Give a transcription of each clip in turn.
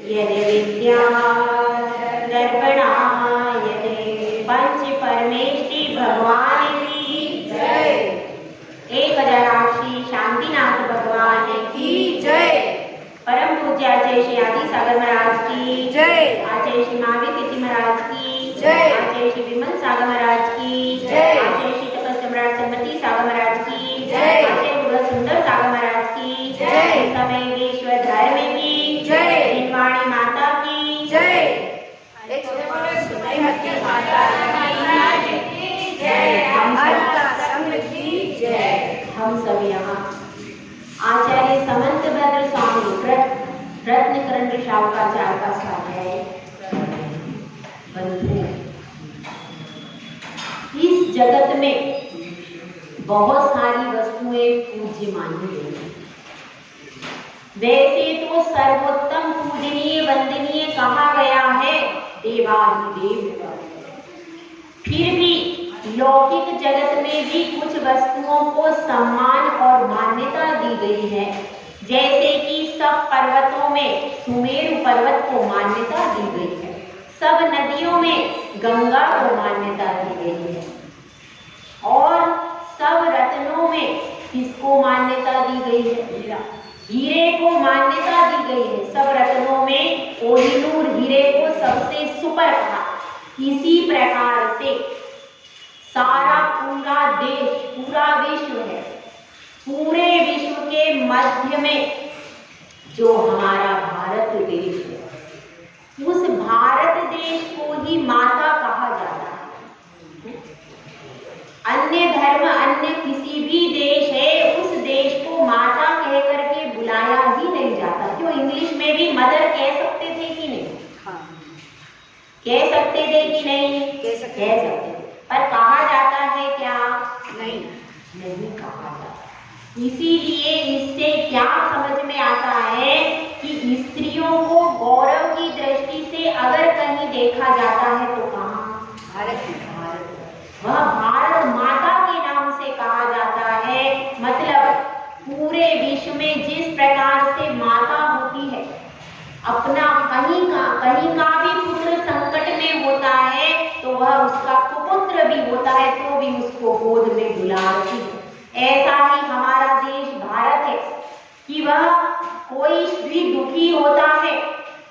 यदि विद्या दर्पणायते। पंच परमेष्टि भगवान की जय। 1008 शांतिनाथ भगवान की जय। परम पूज्य आचार्य श्री आदि सागर महाराज की जय। आचार्य श्री महावीर कीर्ति महाराज की जय। आचार्य श्री विमल सागर महाराज की जय। आचार्य श्री तपस्या सम्राट सम्मति सागर महाराज की जय। आचार्य गुरु सुंदर सागर महाराज की जय। समय विश्व धर्म की जय। दिनवाणी माता की जय। एक सुनाई हत्ती माता की जय। अल्लाह संग की जय। हम सब यहाँ आचार्य समंत भद्र स्वामी रत्न करंड शावकाचार्य का स्वाध्याय बंधु। इस जगत में बहुत सारी वस्तुएं पूज्य मानी गई हैं। वैसे तो सर्वोत्तम पूजनीय वंदनीय कहा गया है देवाधिदेव का। फिर भी लौकिक जगत में भी कुछ वस्तुओं को सम्मान और मान्यता दी गई है। जैसे कि सब पर्वतों में सुमेरु पर्वत को मान्यता दी गई है, सब नदियों में गंगा को मान्यता दी गई है, और सब रत्नों में किसको मान्यता दी गई है? हीरे को मान्यता दी गई है। सब रत्नों में कोहिनूर हीरे को सबसे सुपर कहा। इसी प्रकार से सारा पूरा देश, पूरा विश्व है। पूरे विश्व के मध्य में जो हमारा भारत देश है, उस भारत देश को ही माता कहा जाता है। अन्य धर्म, अन्य किसी भी देश है, उस देश को माता कह करके बुलाया ही नहीं जाता। क्यों? इंग्लिश में भी मदर कह सकते थे कि नहीं? हाँ। कह सकते थे कि नहीं? कह सकते थे, पर कहा जाता है क्या? नहीं, नहीं कहा जाता। इसीलिए इससे क्या समझ में आता है कि स्त्रियों को गौरव की दृष्टि से अगर कहीं देखा जाता है तो कहाँ? भारत में। वह भारत माता के नाम से कहा जाता है। मतलब पूरे विश्व में जिस प्रकार से माता होती है, अपना कहीं का भी पुत्र संकट में होता है तो वह उसका कुपुत्र भी होता है तो भी उसको गोद में बुलाती है। ऐसा ही हमारा देश भारत है कि वह कोई भी दुखी होता है,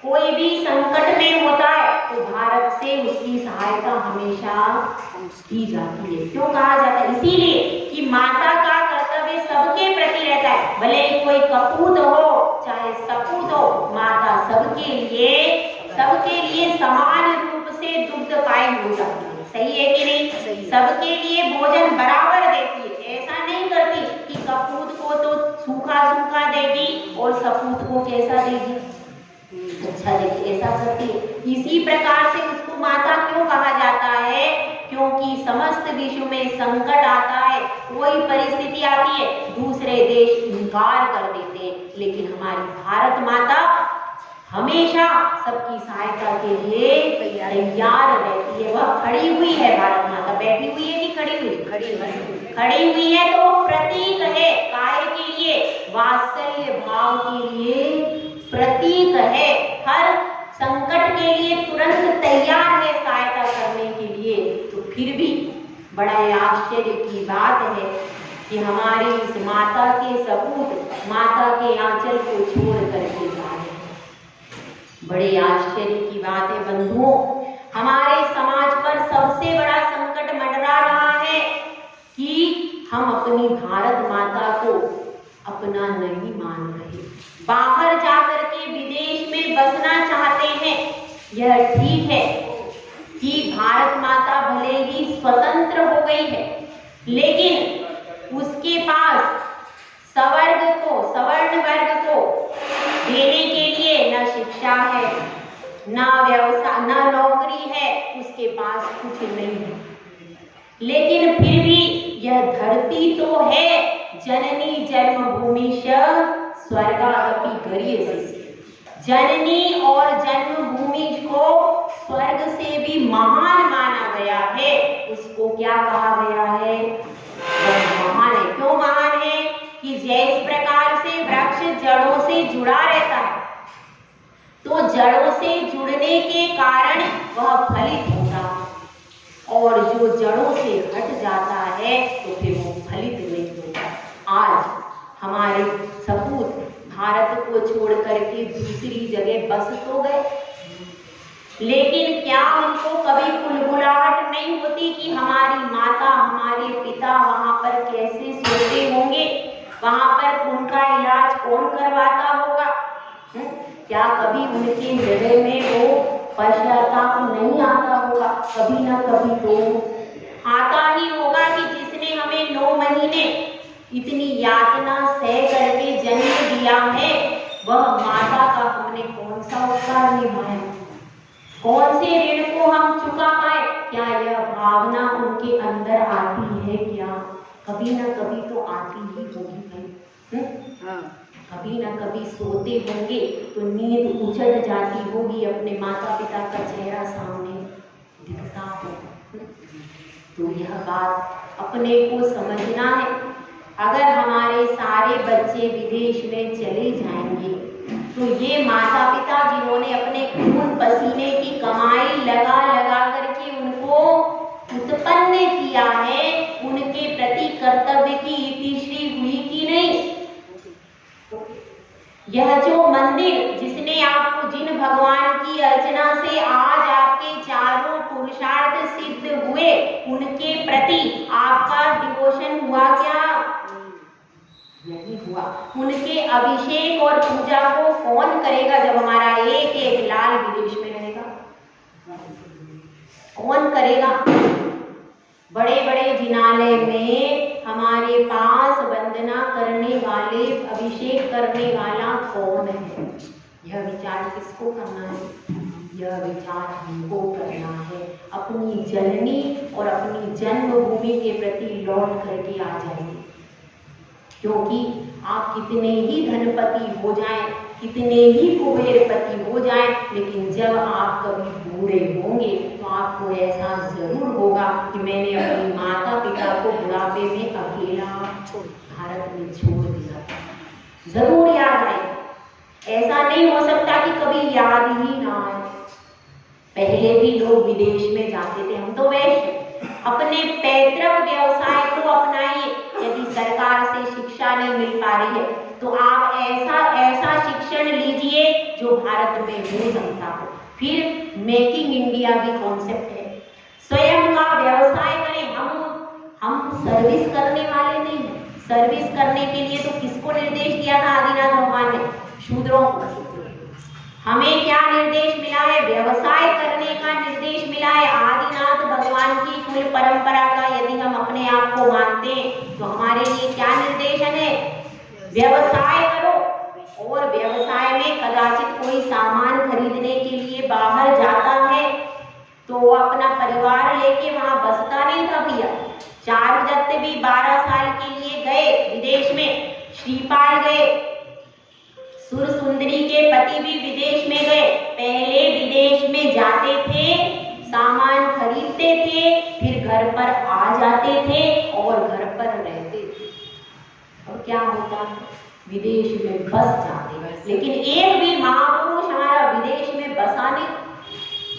कोई भी संकट में होता है तो भारत से उसकी सहायता हमेशा की जाती है। क्यों कहा जाता है? इसीलिए कि माता का कर्तव्य सबके प्रति रहता है। भले कोई कपूत हो चाहे सपूत हो, माता सबके लिए समान रूप से दुग्ध पाए हो जाती है। सही है कि नहीं? सबके लिए भोजन बराबर देती है। ऐसा नहीं करती कि कपूत को तो सूखा सूखा देगी और सपूत को कैसा देगी? अच्छा देखिए, ऐसा करती है। इसी प्रकार से उसको माता क्यों कहा जाता है? क्योंकि समस्त विश्व में संकट आता है, कोई परिस्थिति आती है, दूसरे देश इनकार कर देते हैं, लेकिन हमारी भारत माता हमेशा सबकी सहायता के लिए तैयार रहती है। वह खड़ी हुई है, भारत माता बैठी हुई है कि खड़ी हुई? खड़ी हुई है। तो वो प्रतीक है, काहे के लिए? वात्सल्य भाव के लिए प्रतीक है। हर संकट के लिए तुरंत तैयार है सहायता करने के लिए। तो फिर भी बड़ा आश्चर्य की बात है कि हमारी इस माता के सपूत माता के आंचल को छोड़ करके जा रहे हैं। बड़े आश्चर्य की बात है बंधुओं। हमारे समाज पर सबसे बड़ा संकट मंडरा रहा है कि हम अपनी भारत माता को अपना नहीं मान रहे। बाहर जाकर के विदेश में बसना चाहते हैं। यह ठीक है कि भारत माता भले ही स्वतंत्र हो गई है, लेकिन उसके पास सवर्ण वर्ग को देने के लिए न शिक्षा है, न व्यवसाय, न नौकरी है, उसके पास कुछ नहीं है। लेकिन फिर भी यह धरती तो है जननी जन्मभूमि स्वर्गादपि गरीयसी। जननी और जन्मभूमि को स्वर्ग से भी महान माना गया है। उसको क्या कहा गया है? महान है। क्यों महान है? कि जिस प्रकार से वृक्ष जड़ों से जुड़ा रहता है तो जड़ों से जुड़ने के कारण वह फलित होता है, और जो जड़ों से हट जाता है तो फिर वो फलित नहीं होता। आज हमारे सपूत भारत को छोड़ करके दूसरी जगह बस तो गए, लेकिन क्या उनको कभी कुलबुलाहट नहीं होती कि हमारी माता हमारे पिता वहां पर कैसे सोते होंगे, वहां पर उनका इलाज कौन करवाता होगा? क्या कभी उनके हृदय में वो पश्चाताप नहीं आता होगा? कभी ना कभी तो आता ही होगा कि जिसने हमें 9 महीने इतनी यातना सह करके जन्म दिया है, वह माता का हमने कौन सा उपकार निभाया, कौन से ऋण को हम चुका पाए? क्या यह भावना उनके अंदर आती है? क्या कभी ना कभी तो आती ही होगी भाई। कभी ना कभी सोते होंगे तो नींद उजड़ जाती होगी, अपने माता पिता का चेहरा सामने दिखता होगा। तो यह बात अपने को समझना है। अगर हमारे सारे बच्चे विदेश में चले जाएंगे तो ये माता पिता जिन्होंने अपने खून पसीने की कमाई लगा लगा करके उनको उत्पन्न किया है, उनके प्रति कर्तव्य की इतिश्री हुई कि नहीं? यह जो मंदिर जिसने आपको, जिन भगवान की अर्चना से आज आपके चारों पुरुषार्थ सिद्ध हुए, उनके प्रति आपका डिवोशन हुआ क्या? नहीं हुआ। उनके अभिषेक और पूजा को कौन करेगा जब हमारा एक एक लाल विदेश में रहेगा? कौन करेगा? बड़े बड़े जिनालय में हमारे पास वंदना करने वाले, अभिषेक करने वाला कौन है? यह विचार किसको करना है? यह विचार हमको करना है। अपनी जननी और अपनी जन्मभूमि के प्रति लौट करके आ जाइए, क्योंकि आप कितने ही धनपति हो जाएं, कितने ही कुबेरपति हो जाएं, लेकिन जब आप कभी बूढ़े होंगे तो आपको ऐसा जरूर होगा कि मैंने अपनी माता पिता को बुढ़ापे में अकेला भारत में छोड़ दिया था। जरूर याद आए। ऐसा नहीं हो सकता कि कभी याद ही ना आए। पहले भी लोग विदेश में जाते थे, हम तो वैसे अपने पैतृक व्यवसाय को अपनाइए। यदि सरकार से शिक्षा नहीं मिल पा रही है तो आप ऐसा शिक्षण लीजिए जो भारत में मिल सकता हो। फिर मेकिंग इंडिया भी कॉन्सेप्ट है, स्वयं का व्यवसाय करें। हम सर्विस करने वाले नहीं हैं। सर्विस करने के लिए तो किसको निर्देश दिया था आदिनाथ भगवान ने? शूद्रों को। हमें क्या निर्देश मिला है? व्यवसाय करने का निर्देश मिला है। आदिनाथ भगवान की कुल परंपरा का यदि हम अपने आप को मानते हैं तो हमारे लिए क्या निर्देशन है? व्यवसाय करो। और व्यवसाय में कदाचित कोई सामान खरीदने के लिए बाहर जाता है तो वो अपना परिवार लेके वहां बसता नहीं था भैया। चारुदत्त भी 12 साल के लिए गए विदेश में, श्रीपाल गए, सुरसुंदरी के पति भी विदेश में गए। पहले विदेश में जाते थे, सामान खरीदते थे, फिर घर पर आ जाते थे और घर पर रहते थे। और क्या होता? विदेश में बस जाते। लेकिन एक भी महापुरुष हमारा विदेश में बसा नहीं।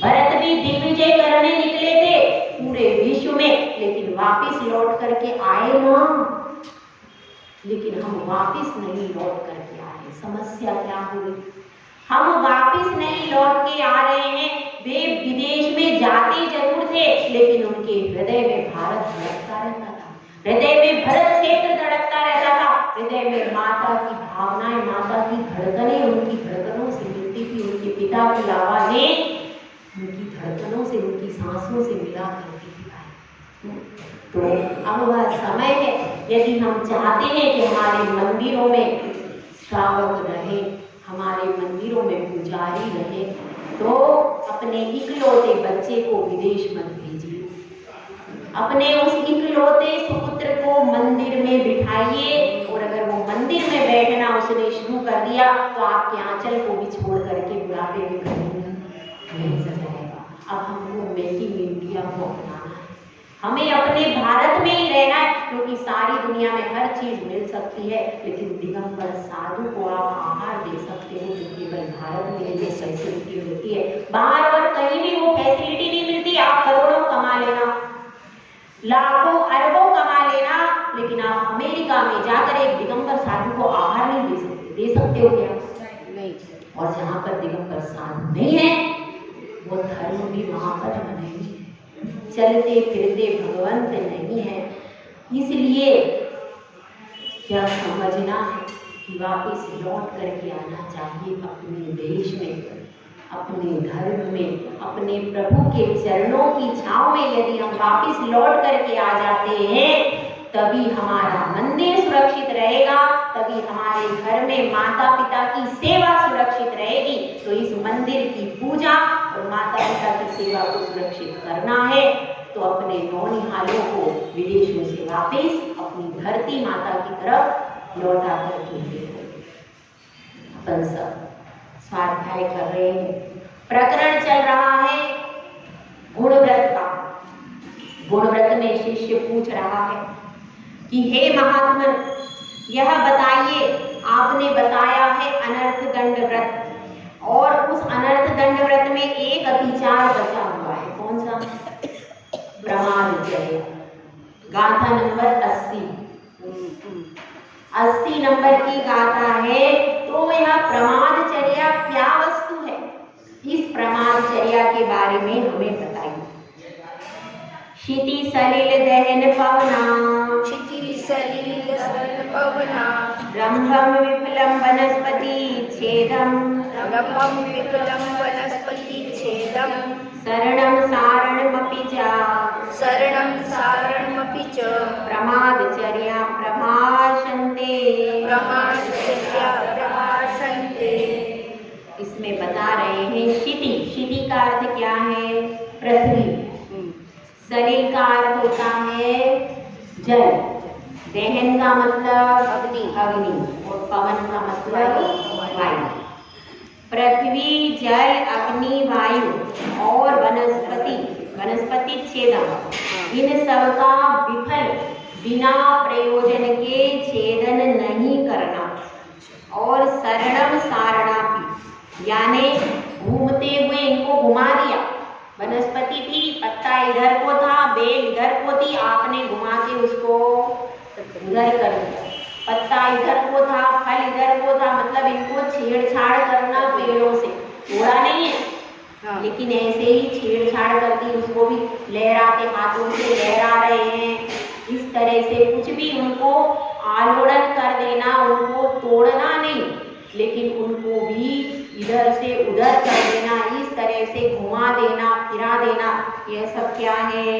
भरत भी दिग्विजय करने निकले थे पूरे विश्व में, लेकिन वापिस लौट करके आए ना। लेकिन हम वापिस नहीं लौट करके आए। समस्या क्या हुई? हम वापिस नहीं लौट के आ रहे हैं। वे विदेश में जाते जरूर थे, लेकिन उनके हृदय में भारत धड़कता रहता था, हृदय में भरत क्षेत्र धड़कता रहता था, हृदय में माता की भावनाएं, माता की धड़कनें उनकी धड़कनों से मिलती थी। उनके पिता की आवाजें उनकी धड़कनों से, उनकी सांसों से मिला करती थी। तो अब वह समय है, यदि हम चाहते हैं कि हमारे मंदिरों में श्रावक रहे, हमारे मंदिरों में पुजारी रहे, तो अपने इकलौते बच्चे को विदेश मत भेजिए। अपने उस इकलौते सुपुत्र को मंदिर में बिठाइए, और अगर वो मंदिर में बैठना उसने शुरू कर दिया तो आपके आंचल को भी छोड़ करके बुढ़ापे में कहीं नहीं जाएगा। अब हमको मेकिंग इंडिया को अपनाना है। हमें अपने भारत में ही रहना है। क्योंकि सारी दुनिया में हर चीज मिल सकती है, लेकिन दिगंबर साधु को आप आहार दे सकते हो जो केवल भारत में ये फैसिलिटी होती है। बाहर और कहीं भी वो फैसिलिटी नहीं मिलती। आप करोड़ों कमा लेना, लाखों अरबों कमा लेना, लेकिन आप अमेरिका में जाकर एक दिगंबर साधु को आहार नहीं दे सकते। दे सकते हो क्या? नहीं। और जहाँ पर दिगंबर साधु नहीं है वो धर्म भी वहां पर नहीं है, चलते फिरते भगवंत नहीं है। इसलिए क्या समझना है कि वापस लौट करके आना चाहिए अपने देश में, अपने धर्म में, अपने प्रभु के चरणों की छांव में। यदि हम वापस लौट करके आ जाते हैं तभी हमारा मंदिर सुरक्षित रहेगा, तभी हमारे घर में माता पिता की सेवा सुरक्षित रहेगी। तो इस मंदिर की पूजा और माता पिता की सेवा को सुरक्षित करना है तो अपने नौनिहालों को विदेशों से वापस अपनी धरती माता की तरफ लौटा करके देखो। अपन सब स्वाध्याय कर रहे हैं, प्रकरण चल रहा है गुणव्रत का। गुणव्रत में शिष्य पूछ रहा है कि हे महात्मन, यह बताइए, आपने बताया है अनर्थ दंड व्रत और उस अनर्थ दंड व्रत में एक अतिचार बचा हुआ है। कौन सा? ब्रह्मचर्य। गाथा नंबर 80 नंबर की गाथा है। तो यह प्रमादचर्या क्या वस्तु है? इस प्रमादचर्या के बारे में हमें बताइए। क्षिति सलिल दहन पवना, क्षिति सलिल दहन पवना, रंभम विपुलम वनस्पति छेदम, रंभम विपुलम वनस्पति छेदम, शरणं सारणमपि च, शरणं सारणमपि च, प्रमादचर्या प्रभाषन्ते, प्रमादचर्या प्रभाषन्ते। इसमें बता रहे हैं क्षिति। क्षिति का अर्थ क्या है? पृथ्वी। सलिल का अर्थ होता है जल, दहन का मतलब अग्नि, और पवन का मतलब वायु। पृथ्वी, जल, अग्नि, वायु और वनस्पति, वनस्पति छेदन, इन सब का विफल बिना प्रयोजन के छेदन नहीं करना। और शरणम सारणापि, यानी घूमते हुए इनको घुमा दिया। वनस्पति थी, पत्ता इधर को था, बेल इधर को थी, आपने घुमा के उसको उधर कर दिया। पत्ता इधर को था, फल इधर को था, मतलब इनको छेड़छाड़ करना पेड़ों से थोड़ा नहीं है। हाँ। लेकिन ऐसे ही छेड़छाड़ करती, उसको भी लहराते हाथों से लहरा रहे हैं। इस तरह से कुछ भी उनको आलोड़न कर देना, उनको तोड़ना नहीं, लेकिन उनको भी इधर से उधर कर देना, इस तरह से घुमा देना, फिरा देना, यह सब क्या है?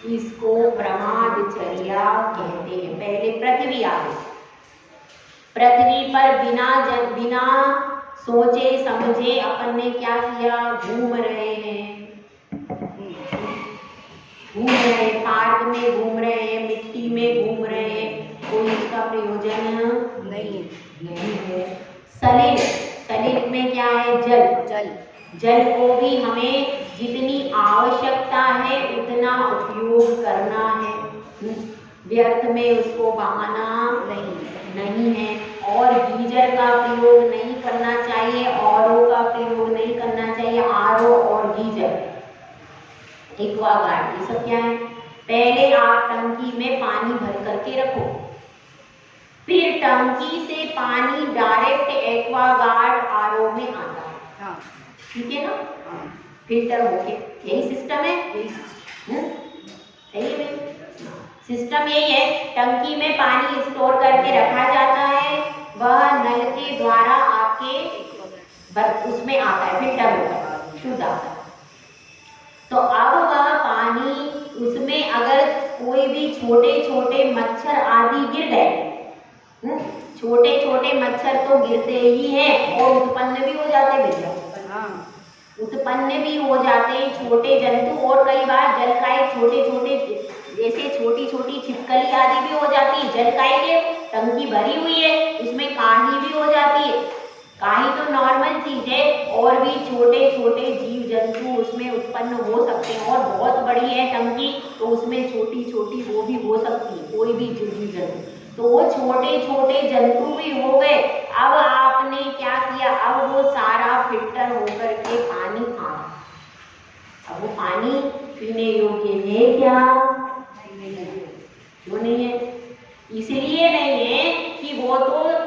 इसको प्रमादचर्या कहते हैं। पहले पृथ्वी आ गई। पृथ्वी पर बिना सोचे समझे अपन ने क्या किया? घूम रहे हैं, पार्क में घूम रहे हैं, मिट्टी में घूम रहे हैं, कोई इसका प्रयोजन नहीं है। सलिल में क्या है? जल को भी हमें जितनी आवश्यकता है उतना उपयोग करना है, व्यर्थ में उसको बहाना नहीं है। और गीजर का प्रयोग नहीं करना चाहिए, आरओ का प्रयोग नहीं करना चाहिए। आरओ और गीजर, एक्वागार्ड, ये सब क्या है? पहले आप टंकी में पानी भर करके रखो, फिर टंकी से पानी डायरेक्ट एक्वागार्ड आरओ में आता है। हाँ। ठीक है ना? हाँ। फिल्टर होके, यही सिस्टम है। सही है? सिस्टम यही है। टंकी में पानी स्टोर करके रखा जाता है, वह नल के द्वारा आपके उसमें आता है, फिल्टर होता है, शुद्ध आता है। तो अब वह पानी, उसमें अगर कोई भी छोटे छोटे मच्छर आदि गिर गए, छोटे छोटे मच्छर तो गिरते ही हैं और उत्पन्न भी हो जाते भैया, उत्पन्न भी हो जाते छोटे जंतु। और कई बार जलकाई, छोटे छोटे जैसे छोटी छोटी छिपकली आदि भी हो जाती है। जलकाई के टंकी भरी हुई है, उसमें काही भी हो जाती है, काही तो नॉर्मल चीज है, और भी छोटे छोटे जीव जंतु उसमें उत्पन्न हो सकते हैं, और बहुत बड़ी है टंकी तो उसमें छोटी छोटी वो भी हो सकती है, कोई भी जीव जंतु। तो वो छोटे छोटे जंतु भी हो गए। अब आपने क्या किया, अब वो सारा फिल्टर होकर के पानी आ, अब वो पानी पीने योग्य है क्या? क्यों नहीं है? इसलिए नहीं है कि वो तो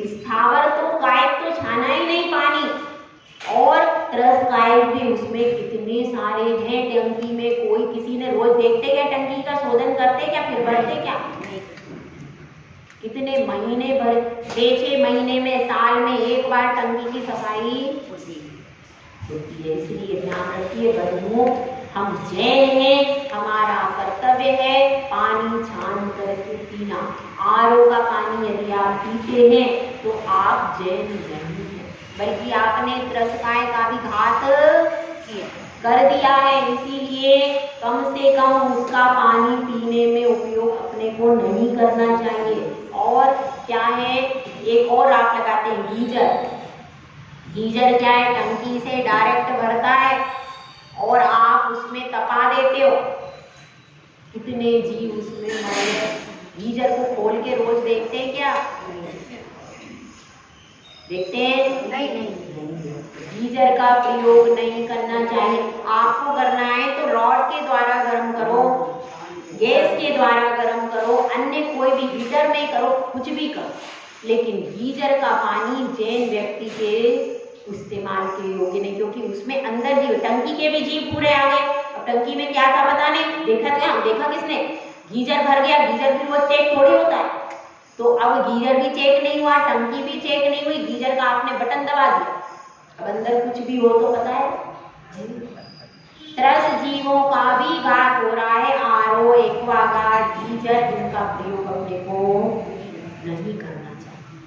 स्थावर तो कायक तो छाना ही नहीं पानी, और त्रस कायक भी उसमें कितने सारे हैं टंकी में। कोई किसी ने रोज देखते क्या टंकी का शोधन करते क्या, फिर भरते क्या? कितने महीने भर, 6-6 महीने में, साल में एक बार टंकी की सफाई होती है। इसलिए ध्यान रखिए बंधुओं, हम जैन हैं, हमारा कर्तव्य है पानी छान करके पीना। आरओ का पानी यदि आप पीते हैं तो आप जैन नहीं हैं, बल्कि आपने त्रसकाय का भी घात कर दिया है। इसीलिए कम से कम उसका पानी पीने में उपयोग अपने को नहीं करना चाहिए। और क्या है, एक और आप लगाते हैं गीजर। गीजर क्या है, टंकी से डायरेक्ट भरता है और आप उसमें तपा देते हो, कितने जीव उसमें मरे। गीजर को खोल के रोज देखते हैं क्या? देखते हैं? नहीं। गीजर का प्रयोग नहीं करना चाहिए। आपको करना है तो रॉड के द्वारा गर्म करो, गैस के द्वारा गर्म करो, अन्य कोई भी हीटर में करो, कुछ भी करो, लेकिन गीजर का पानी जैन व्यक्ति के इस्तेमाल के योग्य नहीं, क्योंकि उसमें अंदर जीव, टंकी के भी जीव पूरे आ गए। अब टंकी में क्या था पता नहीं, देखा क्या? देखा किसने? गीजर भर गया, गीजर भी वो चेक थोड़ी होता है। तो अब गीजर भी चेक नहीं हुआ, टंकी भी चेक नहीं हुई, गीजर का आपने बटन दबा दिया, अब अंदर कुछ भी हो तो पता है। त्रस जीवों का भी घात हो रहा है। आरओ, एक्वागार्ड, गीजर, इनका प्रयोग अपने को नहीं करना चाहिए।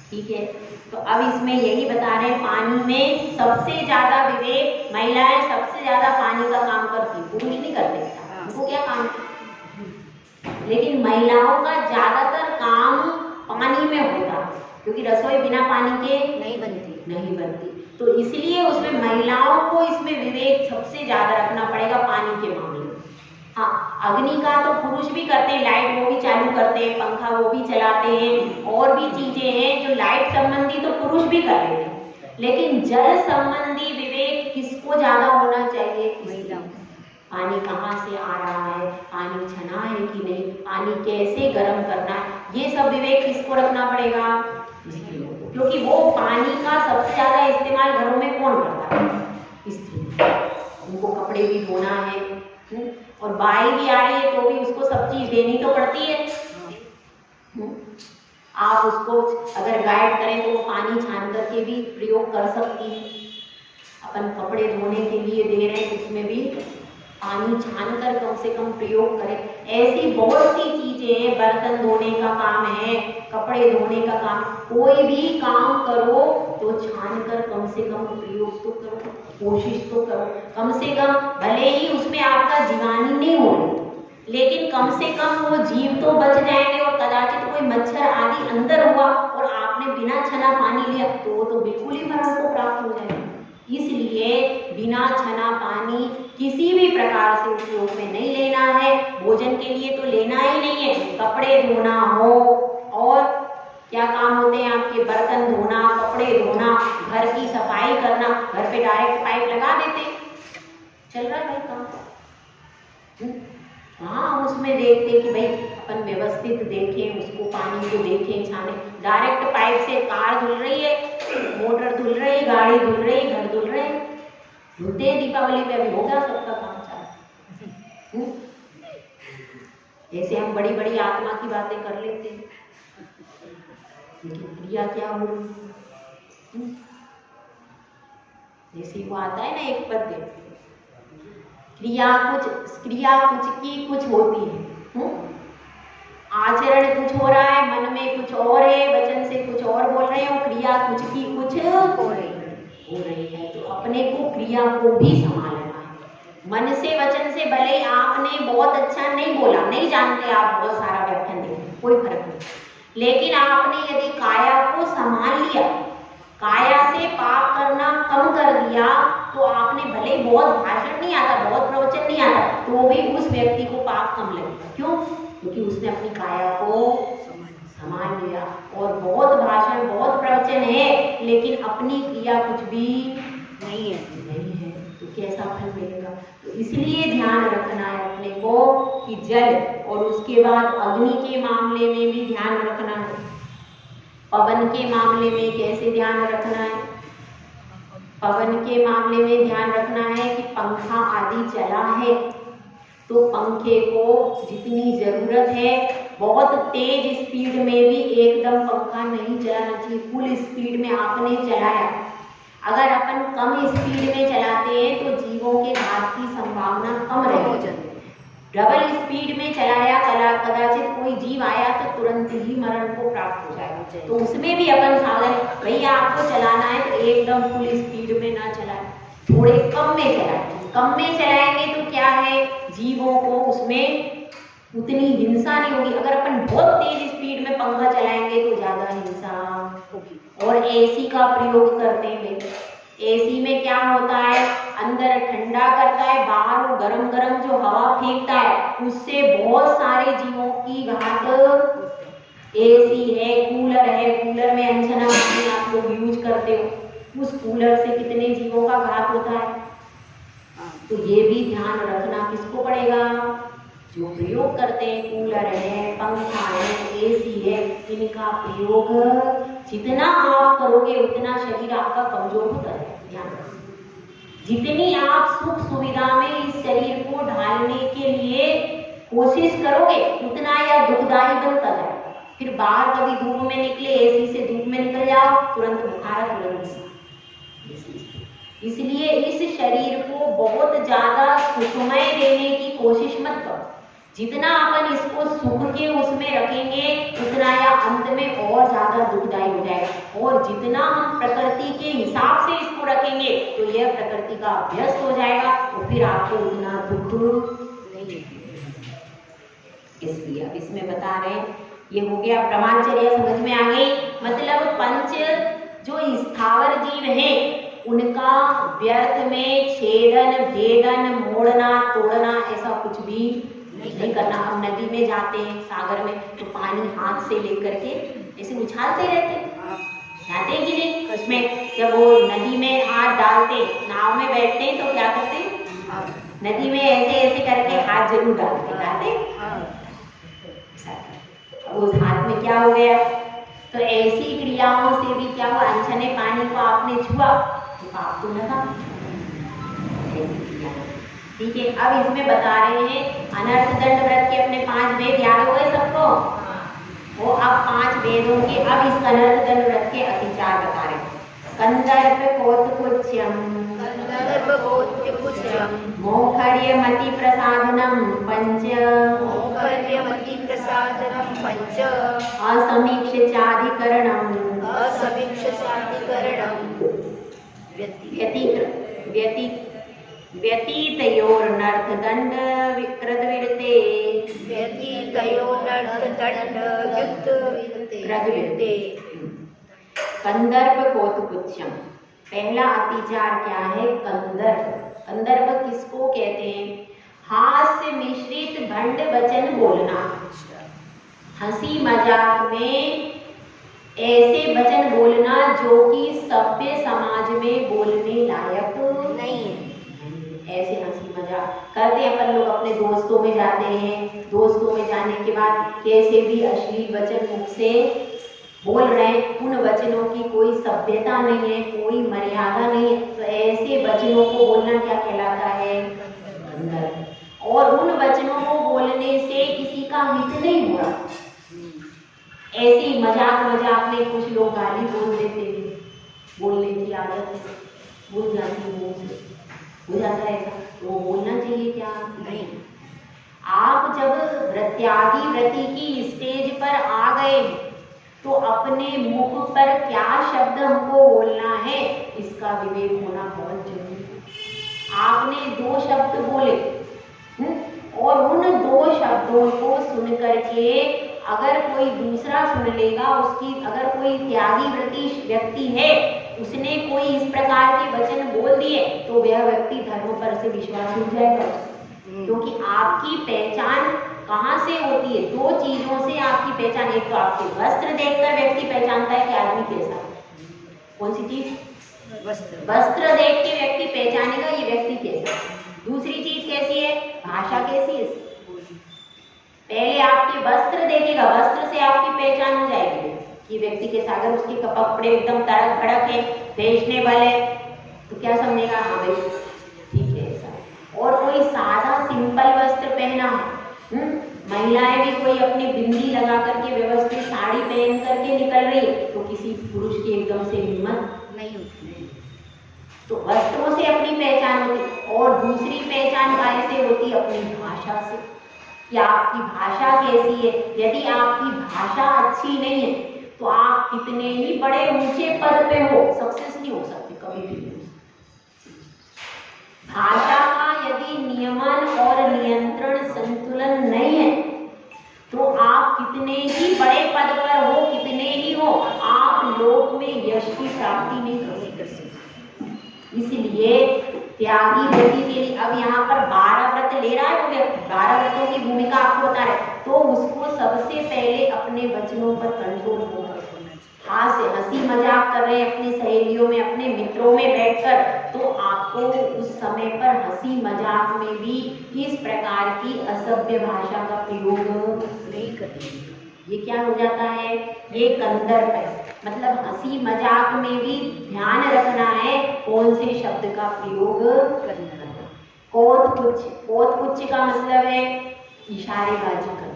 ठीक है, तो अब इसमें यही बता रहे हैं, पानी में सबसे ज्यादा विवेक महिलाएं सबसे ज्यादा पानी का काम करती, पुरुष नहीं करते। उनको क्या काम है? लेकिन महिलाओं का ज्यादातर काम पानी में होता है, क्योंकि रसोई बिना पानी के नहीं बनती। तो इसलिए उसमें महिलाओं को इसमें विवेक सबसे ज्यादा रखना पड़ेगा पानी के मामले में। हाँ, अग्नि का तो पुरुष भी करते हैं, लाइट वो भी चालू करते हैं, पंखा वो भी चलाते हैं, और भी चीजें हैं जो लाइट संबंधी तो पुरुष भी कर रहे हैं। लेकिन जल संबंधी विवेक किसको ज्यादा होना चाहिए? महिलाओं। पानी कहाँ से आ रहा है, पानी छना है कि नहीं, पानी कैसे गर्म करना है, ये सब विवेक किसको रखना पड़ेगा? क्योंकि वो पानी का सबसे ज्यादा इस्तेमाल घरों में कौन करता है? स्त्री। उनको कपड़े भी धोना है, और बाई भी आ रही है तो भी उसको सब चीज देनी तो पड़ती है। आप उसको अगर गाइड करें तो वो पानी छान करके भी प्रयोग कर सकती है। अपन कपड़े धोने के लिए दे रहे हैं, उसमें भी पानी छान कर कम से कम प्रयोग करें। ऐसी बहुत सी चीजें हैं, बर्तन धोने का काम है, कपड़े धोने का काम, कोई भी काम करो तो छान कर कम से कम प्रयोग तो करो, कोशिश तो करो। कम से कम भले ही उसमें आपका जीवाणु नहीं हो, लेकिन कम से कम वो जीव तो बच जाएंगे, और कदाचित कोई मच्छर आदि अंदर हुआ और आपने बिना छना पानी लिया तो बिल्कुल ही मरण को प्राप्त हो जाएगा। इसलिए बिना छना पानी किसी भी प्रकार से उपयोग में नहीं लेना है। भोजन के लिए तो लेना ही नहीं है, कपड़े धोना हो, और क्या काम होते हैं आपके, बर्तन धोना, कपड़े धोना, घर की सफाई करना, घर पे डायरेक्ट पाइप लगा देते, चल रहा है भाई काम। हाँ, उसमें देखते कि भाई अपन व्यवस्थित देखें, उसको पानी को देखें, छाने। डायरेक्ट पाइप से कार धुल रही है, मोटर धुल रही है, गाड़ी धुल रही है, घर धुल रहे हैं, धुलते हैं। दीपावली पे अभी होगा सबका काम चालू। जैसे हम बड़ी बड़ी आत्मा की बातें कर लेते हैं, लेकिन क्रिया क्या हो रही? जैसे वो आता है ना एक पद्य, क्रिया कुछ की कुछ होती है, आचरण कुछ हो रहा है, मन में कुछ और है, वचन से कुछ और बोल रहे हो, क्रिया कुछ की कुछ हो रही है। तो अपने को क्रिया को भी संभालना है। मन से वचन से भले ही आपने बहुत अच्छा नहीं बोला, नहीं जानते आप, बहुत सारा व्याख्यान देते, कोई फर्क नहीं, लेकिन आपने यदि काया को संभाल लिया काया से पाप करना कम कर दिया तो आपने भले बहुत भाषण नहीं आता, बहुत प्रवचन नहीं आता, तो भी उस व्यक्ति को पाप कम लगेगा। क्यों? क्योंकि उसने अपनी काया को संभाल लिया। और बहुत भाषण, बहुत प्रवचन है, लेकिन अपनी क्रिया कुछ भी नहीं है, तो कैसा फल मिलेगा? तो इसलिए ध्यान रखना है अपने को कि जल, और उसके बाद अग्नि के मामले में भी ध्यान रखना है। पवन के मामले में कैसे ध्यान रखना है? पवन के मामले में ध्यान रखना है कि पंखा आदि चला है तो पंखे को जितनी जरूरत है, बहुत तेज स्पीड में भी एकदम पंखा नहीं चलाना चाहिए। फुल स्पीड में आपने चलाया, अगर अपन कम स्पीड में चलाते हैं तो जीवों के घात की संभावना कम रहेगी। डबल स्पीड में चलाया, कदाचित कोई जीव आया तो तुरंत ही मरण को प्राप्त हो जाएगा। तो उसमें भी अपन सावधान, भैया आपको चलाना है तो एकदम फुल स्पीड में ना चलाएं, थोड़े कम में चलाएं। कम में चलाएंगे तो क्या है, जीवों को उसमें उतनी हिंसा नहीं होगी। अगर अपन बहुत तेज स्पीड में पंखा चलाएंगे तो ज्यादा हिंसा होगी। और एसी का प्रयोग करते हैं, एसी में क्या होता है, अंदर ठंडा करता है, बाहर वो गरम गरम जो हवा फेंकता है, उससे बहुत सारे जीवों की घात। एसी है, कूलर है, कूलर में अनछना पानी आप लोग यूज करते हो, उस कूलर से कितने जीवों का घात होता है। तो ये भी ध्यान रखना किसको पड़ेगा, जो प्रयोग करते हैं, कूलर है, पंखा है, एसी है, इनका प्रयोग जितना आप करोगे उतना शरीर आपका कमजोर होता है। ध्यान रखना, जितनी आप सुख सुविधा में इस शरीर को ढालने के लिए कोशिश करोगे उतना यह दुखदायी बनता जाएगा। फिर बाहर कभी धूप में निकले, एसी से धूप में निकल जाओ, तुरंत बुखार, तुरंत। इसलिए इस शरीर को बहुत ज्यादा सुखमय देने की कोशिश मत करो। जितना अपन इसको सुख के उसमें रखेंगे उतना यह अंत में और ज्यादा दुखदायी हो जाएगा। और जितना हम प्रकृति के हिसाब से इसको रखेंगे तो यह प्रकृति का अभ्यस्त हो जाएगा, तो फिर आपको उतना दुख नहीं। इसलिए अब इसमें बता रहे हैं, ये हो गया ब्रह्मचर्य, समझ में आ गई। मतलब पंच जो स्थावर जीव हैं उनका व्यर्थ में छेदन, भेदन, मोड़ना, तोड़ना ऐसा कुछ भी नहीं करना। हम नदी में जाते हैं, सागर में, तो पानी हाथ से लेकर के ऐसे उछालते रहते हैं, जाते हैं कि नहीं? उसमें जब वो नदी में हाथ डालते, नाव में बैठते हैं तो क्या करते हैं, नदी में ऐसे ऐसे करके हाथ जरूर डालते। अब उस हाथ में क्या हो गया, तो ऐसी क्रियाओं से भी क्या हुआ, अनछने पानी को आपने छुआ तो पाप तो लगा। ठीक है, अब इसमें बता रहे हैं अनर्थ दंड व्रत के अपने 5 वेद याद हो गए सबको। वो अब 5 वेदों के, अब इस अनर्थ दंड व्रत के अतिचार बता रहे हैं। कंदर्प कोत्कुच्यम, मोखर्यमति प्रसादनम पंच, असमीक्षाधिकरणम, व्यतीतयोर्नर्थदंड कृतविरते, कंदर्प कोत्कुच्यम। पहला अतिचार क्या है, कंदर्प। कंदर्प किसको कहते हैं, हास्य मिश्रित भंड वचन बोलना। हंसी मजाक में ऐसे वचन बोलना जो कि सभ्य समाज में बोलने लायक नहीं है। ऐसे हंसी मजाक करते हैं अपन लोग, अपने दोस्तों में जाते हैं, दोस्तों में जाने के बाद कैसे भी अश्लील वचन मुख से बोल रहे हैं, उन वचनों की कोई सभ्यता नहीं है, कोई मर्यादा नहीं है, तो ऐसे वचनों को बोलना क्या कहलाता है, कंदर्प। और उन वचनों को बोलने से किसी का हित नहीं हुआ। ऐसी मजाक में कुछ लोग गाली बोल देते हैं, बोलने की आदत भूल जाती है, मुंह से हो जाता है ऐसा, तो बोलना चाहिए क्या, नहीं। आप जब व्रत्यादि व्रति की स्टेज पर आ गए तो अपने मुख पर क्या शब्द हमको बोलना है इसका विवेक होना बहुत जरूरी है। आपने 2 शब्द बोले और उन 2 शब्दों को सुन करके अगर कोई दूसरा सुन लेगा, उसकी अगर कोई त्यागी व्रती व्यक्ति है उसने कोई इस प्रकार के वचन बोल दिए तो वह व्यक्ति धर्म पर से विश्वास हो जाएगा, क्योंकि आपकी पहचान कहाँ से होती है? दो चीजों से आपकी पहचान, एक तो आपके वस्त्र देखकर व्यक्ति पहचानता है कि आदमी कैसा है। कौन सी चीज? वस्त्र देख के व्यक्ति पहचानेगा ये व्यक्ति कैसा है। दूसरी चीज कैसी है? भाषा कैसी है। पहले आपके वस्त्र देखेगा, वस्त्र से आपकी पहचान हो जाएगी कि व्यक्ति के सागर उसके कपड़े एकदम तड़क भड़क है, फैशनेबल है, तो क्या समझेगा? हाँ भाई ठीक है ऐसा। और कोई सादा सिंपल वस्त्र पहना है, महिलाएं भी कोई अपनी बिंदी लगा करके व्यवस्थित साड़ी पहन करके निकल रही, तो किसी पुरुष की एकदम से हिम्मत नहीं होती। तो वस्त्रों से अपनी पहचान होती, और दूसरी पहचान काय से होती? अपनी भाषा से, कि आपकी भाषा कैसी है। यदि आपकी भाषा अच्छी नहीं है तो आप कितने ही बड़े ऊंचे पद पे हो, सक्सेस नहीं हो सकते कभी भी। भाषा का यदि नियमन और नियंत्रण संतुलन नहीं है तो आप कितने ही बड़े पद पर हो, कितने ही हो, आप लोक में यश की प्राप्ति नहीं कर सकते। इसलिए त्यागी व्यक्ति के लिए, अब यहाँ पर 12 व्रत ले रहा है तो व्यक्ति 12 व्रतों की भूमिका आपको बता रहे, तो उसको सबसे पहले अपने वचनों पर कंट्रोल होना। हाँ से हंसी मजाक कर रहे हैं अपनी सहेलियों में, अपने मित्रों में बैठकर, तो आपको उस समय पर हंसी मजाक में भी इस प्रकार की असभ्य भाषा का प्रयोग नहीं करना। ये क्या हो जाता है? ये कंदर्प है। मतलब हंसी मजाक में भी ध्यान रखना है कौन से शब्द का प्रयोग करना है। कोतकुच्च का मतलब है इशारेबाजी करना।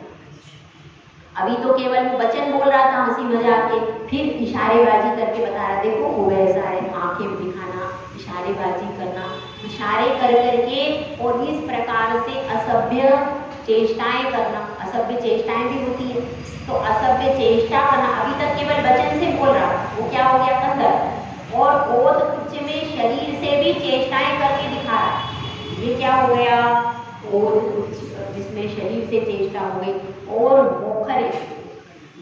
अभी तो केवल वो वचन बोल रहा था हंसी मजाक के, फिर इशारेबाजी करके बता रहा, देखो वो ऐसा है, आंखें दिखाना, इशारेबाजी करना, इशारे कर करके, और इस प्रकार से असभ्य चेष्टाएं करना। असभ्य चेष्टाएं भी होती है, तो असभ्य चेष्टा करना। अभी तक केवल वचन से बोल रहा, वो क्या हो गया? कंदर्प। और कोतकुच्च में शरीर से भी चेष्टाएं करके दिखा रहा, ये क्या हो गया? कोतकुच्च, जिसमें शरीर से चेष्टा हो गई। और मोखरे,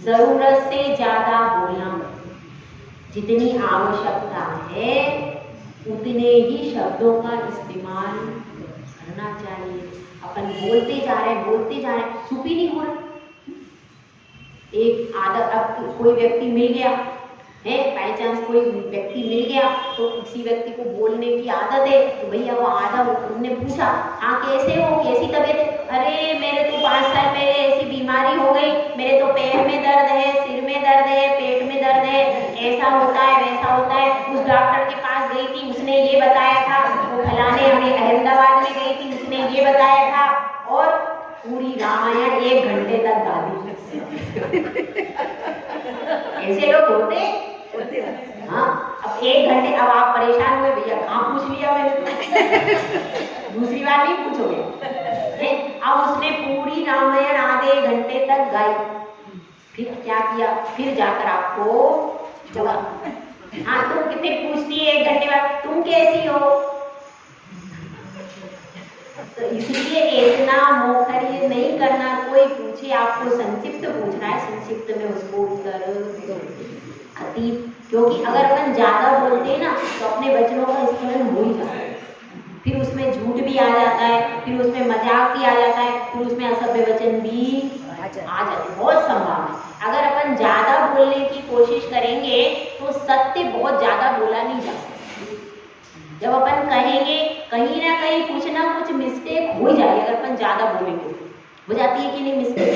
जरूरत से ज्यादा बोलना, जितनी आवश्यकता है उतने ही शब्दों का इस्तेमाल करना चाहिए। अपन बोलते जा रहे, चुप ही नहीं हो रहा। एक आदत, अब कोई व्यक्ति मिल गया है, बाई चांस कोई व्यक्ति मिल गया, तो उसी व्यक्ति को बोलने की आदत है, तो भैया वो उनने पूछा, हाँ कैसे हो, कैसी तबीयत? अरे मेरे तो 5 साल पहले ऐसी बीमारी हो गई, मेरे तो पैर में दर्द है, सिर में दर्द है, पेट में दर्द है, ऐसा होता है वैसा होता है, उस डॉक्टर के पास गई थी, उसने ये बताया था, वो फलाने हमें अहमदाबाद में गई थी, उसने ये बताया था, और पूरी रामायण 1 घंटे तक गा दी। ऐसे लोग होते हाँ। अब 1 घंटे, अब आप परेशान हुए, भैया कहाँ पूछ लिया मैंने, दूसरी बार नहीं पूछोगे। अब उसने पूरी रामायण आधे घंटे तक गाई, फिर क्या किया? फिर जाकर आपको जोड़ा, हाँ तुम कितने पूछती है 1 घंटे बाद, तुम कैसी हो? तो इसलिए इतना मोखर्य नहीं करना। कोई पूछे, आपको संक्षिप्त पूछना है, संक्षिप्त में उसको उत्तर दो। अति, क्योंकि अगर अपन ज्यादा बोलते हैं ना तो अपने वचनों का स्खलन हो ही जाता है, फिर उसमें झूठ भी आ जाता है, फिर उसमें मजाक भी आ जाता है, फिर उसमें असभ्य वचन भी आ जाते हैं, बहुत संभावना है। अगर अपन ज्यादा बोलने की कोशिश करेंगे तो सत्य बहुत ज्यादा बोला नहीं जा सकता। जब अपन कहेंगे, कहीं ना कुछ मिस्टेक हो जाएगी, अगर अपन ज्यादा बोलेंगे हो जाती है कि नहीं मिस्टेक,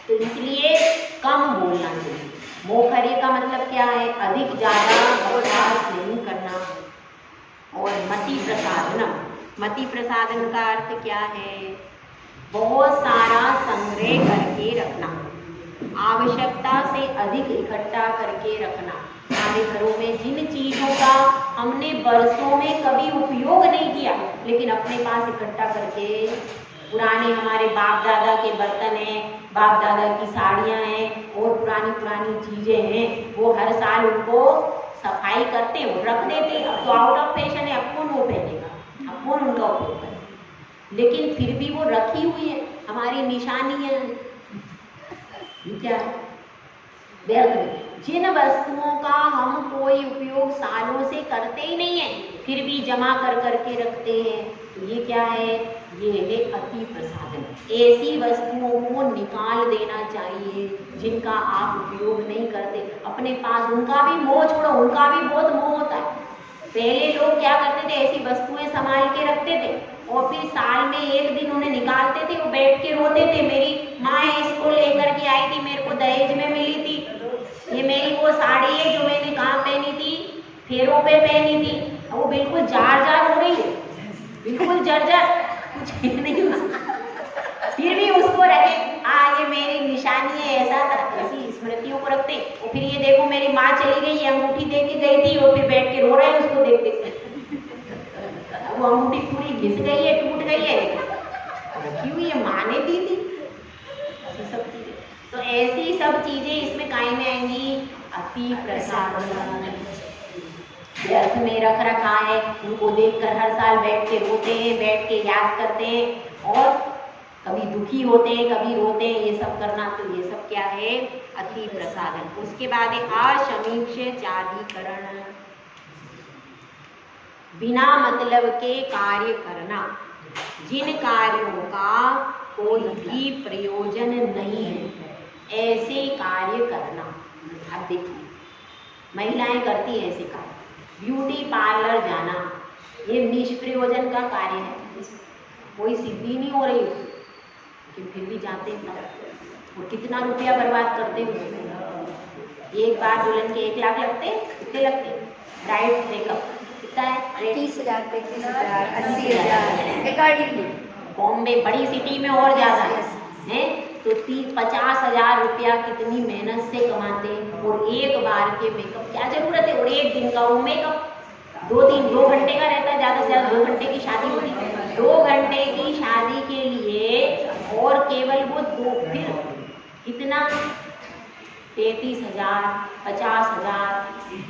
तो इसलिए कम बोलना चाहिए। मोखर्य का मतलब क्या है? अधिक ज्यादा बकवास नहीं करना। और मति प्रसादनम, मति प्रसादन का अर्थ क्या है? बहुत सारा संग्रह करके रखना, आवश्यकता से अधिक इकट्ठा करके रखना। हमारे घरों में जिन चीजों का हमने वर्षों में कभी उपयोग नहीं किया, लेकिन अपने पास इकट्ठा करके, पुराने हमारे बाप दादा के बर्तन हैं, बाप दादा की साड़ियाँ हैं, और पुरानी चीजें हैं, वो हर साल उनको सफाई करते हैं, वो रख देते हैं। अब तो आउट ऑफ फैशन है, अब कौन वो पहनेगा, अब कौन उनका उपयोग करेगा, लेकिन फिर भी वो रखी हुई है, हमारी निशानी है। क्या व्यर्थ में जिन वस्तुओं का हम कोई उपयोग सालों से करते ही नहीं है, फिर भी जमा कर करके रखते हैं, तो ये क्या है? ये है अति प्रसादन। ऐसी वस्तुओं को निकाल देना चाहिए जिनका आप उपयोग नहीं करते अपने पास। उनका भी मोह छोड़ो, उनका भी बहुत मोह होता है। पहले लोग क्या करते थे, ऐसी वस्तुएं संभाल के रखते थे और फिर साल में एक दिन उन्हें निकालते थे, वो बैठ के रोते थे, मेरी माँ इसको लेकर के आई थी, मेरे को दहेज में मिली थी, ये मेरी वो साड़ी है जो मैंने कहाँ पहनी थी, फेरों पे पहनी थी, अब वो बिल्कुल जार जार हो रही है, बिल्कुल जर्जर, कुछ नहीं उसका। फिर भी उसको रखे, हाँ ये मेरी निशानी है, ऐसा था, ऐसी स्मृतियों को रखते। और फिर ये देखो मेरी माँ चली गई, ये अंगूठी दे के गई थी, और फिर बैठ के रो रहे हैं उसको देख देख। वो अंगूठी पूरी घिस गई है, टूट गई है, रखी हुई है, माँ ने दी थी। सब चीजें, तो ऐसी सब चीजें इसमें काहे में आएंगी? अति प्रसादन। व्यर्थ में रख रखा है, उनको देखकर हर साल बैठ के रोते हैं, बैठ के याद करते हैं और कभी दुखी होते हैं, कभी रोते हैं, ये सब करना, तो ये सब क्या है? अति प्रसादन। उसके बाद है असमीक्षाधिकरण, बिना मतलब के कार्य करना, जिन कार्यों का कोई भी प्रयोजन नहीं है, ऐसे कार्य करना। अब देखिए महिलाएं करती हैं ऐसे कार्य, ब्यूटी पार्लर जाना, ये निष्प्रयोजन का कार्य है, कोई सिद्धि नहीं हो रही उससे, लेकिन फिर भी जाते हैं और कितना रुपया बर्बाद करते हैं उसमें। एक बार दुल्हन के 1 लाख लगते हैं, कितने लगते हैं? ब्राइड मेकअप कितना है? 30,000, 35,000, 80,000 अकॉर्डिंगली। बॉम्बे बड़ी सिटी में और ज़्यादा है, तो 30-50,000 रुपया कितनी मेहनत से कमाते हैं, और एक बार के मेकअप क्या जरूरत है? और एक दिन का वो मेकअप 2 घंटे का रहता है, ज़्यादा से ज़्यादा 2 घंटे की शादी होती है, 2 घंटे की शादी के लिए, और केवल वो फिर कितना 33,000, 50,000,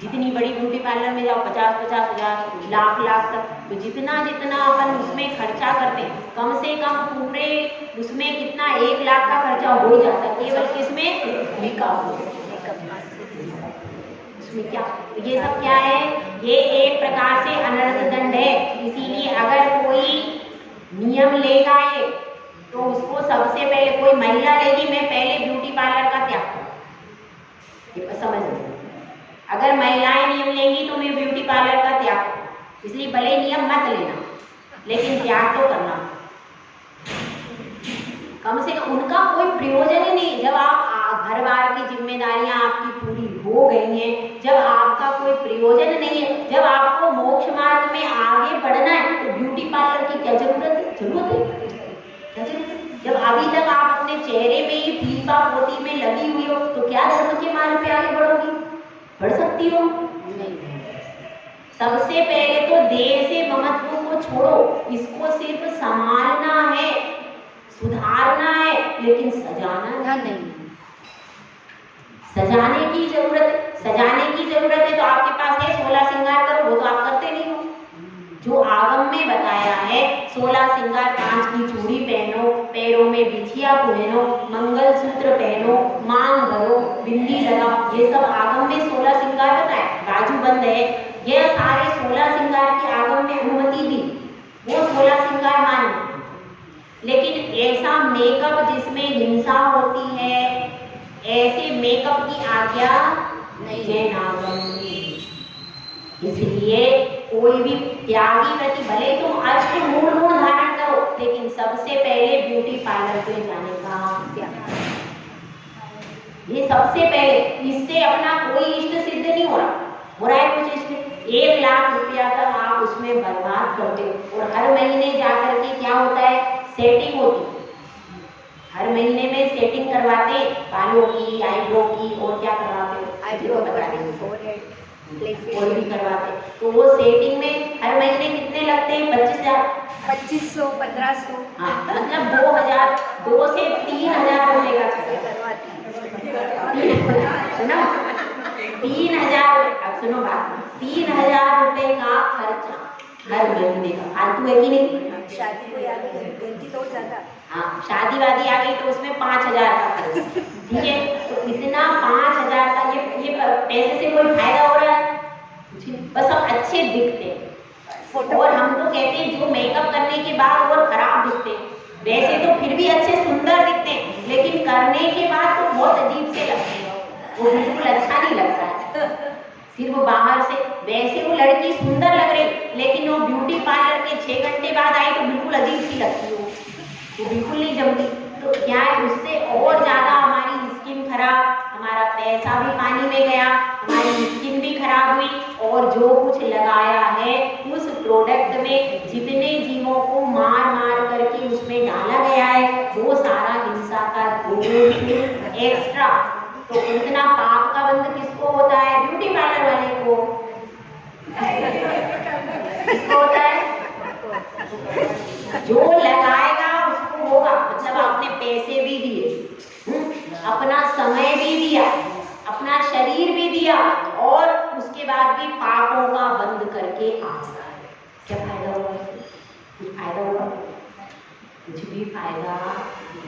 जितनी बड़ी ब्यूटी पार्लर में जाओ 50,000, लाख तक, तो जितना जितना अपन उसमें खर्चा करते हैं, कम से कम पूरे उसमें कितना 1 लाख का खर्चा हो जाता है, केवल किसमें? मेकअप। इसमें क्या, ये सब क्या है? ये एक प्रकार से अनर्थ दंड है। इसीलिए अगर कोई नियम लेगा ये, तो उसको सबसे पहले, कोई महिला लेगी, मैं पहले ब्यूटी पार्लर का त्याग करूँ, समझ लो। अगर महिलाएं नियम लेंगी तो मैं ब्यूटी पार्लर का त्याग करूँ, इसलिए भले नियम मत लेना, लेकिन त्याग तो करना, कम से कम उनका कोई प्रयोजन ही नहीं। जब आप घर बार की जिम्मेदारियां आपकी पूरी हो गई हैं, जब आपका कोई प्रयोजन नहीं है, जब आपको मोक्ष मार्ग में आगे बढ़ना है, तो ब्यूटी पार्लर की क्या जरूरत है? जरूरत है क्या जरूरत है? जब अभी तक आप अपने चेहरे में ही फीका पोती में लगी हुई हो, तो क्या धर्म के मार्ग पे आगे बढ़ोगी? बढ़ सकती हो? नहीं। सबसे पहले तो देह से ममत्व को छोड़ो, इसको सिर्फ संभालना है, सुधारना है, लेकिन सजाना नहीं। सजाने की जरूरत है तो आपके पास है 16 श्रृंगार करो, वो तो आप करते नहीं हो। जो आगम में बताया है 16 श्रृंगार, कांच की चूड़ी पहनो, पैरों में बिछिया पहनो, मंगलसूत्र पहनो, मांग भरो, बिंदी लगाओ, ये सब आगम में 16 श्रृंगार बताया। बाजू बंद है, ये सारे 16 श्रृंगार की आगम में अनुमति दी, वो 16 श्रृंगार माने। लेकिन ऐसा मेकअप जिसमें हिंसा होती है, ऐसे मेकअप की आज्ञा नहीं है नागम में। इसलिए कोई भी त्यागी व्यक्ति, भले तुम अष्ट मूल गुण धारण करो, लेकिन सबसे पहले ब्यूटी पार्लर पे जाने का त्याग, ये सबसे पहले। इससे अपना कोई इष्ट सिद्ध नहीं हो रहा है कुछ इष्ट। 1 लाख रुपया तक आप उसमें बर्बाद करते हो, और हर महीने जाकर के क्या होता है? सेटिंग होती, हर महीने में सेटिंग करवाते, बालों की, आईब्रो की, और क्या करवाते हो? आईब्रो बता रहे और भी करवाते। तो वो सेटिंग में हर महीने कितने लगते हैं? 2500, 1500, हाँ, मतलब 2000, 2 से 3,000 रुपए का करवाते हैं। सुनो, 3,000, अब सुनो बात, 3,000 रुपए का खर्चा हर महीने का, फालतू है कि नहीं? शादी को आ गई तो ज्यादा, हाँ, शादी वादी आ गई तो उसमें 5,000 का खर्च। ठीक है। तो इतना 5,000 का ये पैसे से कोई फायदा हो रहा है? बस हम अच्छे दिखते हैं। और हम तो कहते हैं जो मेकअप करने के बाद और खराब दिखते हैं, वैसे तो फिर भी अच्छे सुंदर दिखते हैं, लेकिन करने के बाद तो बहुत अजीब से लगते हैं, वो बिल्कुल अच्छा नहीं लगता है। सिर्फ बाहर से वैसे वो लड़की सुंदर लग रही, लेकिन वो ब्यूटी पार्लर के 6 घंटे बाद आई तो बिल्कुल अजीब सी लगती हो, वो बिल्कुल नहीं जमती। तो क्या है, उससे और ज्यादा हमारी स्किन खराब, हमारा पैसा भी पानी में गया, हमारी स्किन भी खराब हुई, और जो कुछ लगाया है उस प्रोडक्ट में जितने जीवों को मार मार करके उसमें डाला गया है वो सारा हिंसा का दोष एक्स्ट्रा। तो इतना पाप का बंध किसको होता है? ब्यूटी पार्लर वाले को। किसको होता है? जो लगाएगा उसको होगा। मतलब आपने पैसे भी दिए, अपना समय भी दिया, अपना शरीर भी दिया, और उसके बाद भी पापों का बंद करके आता है। क्या फायदा होगा? कुछ फायदा होगा? कुछ भी फायदा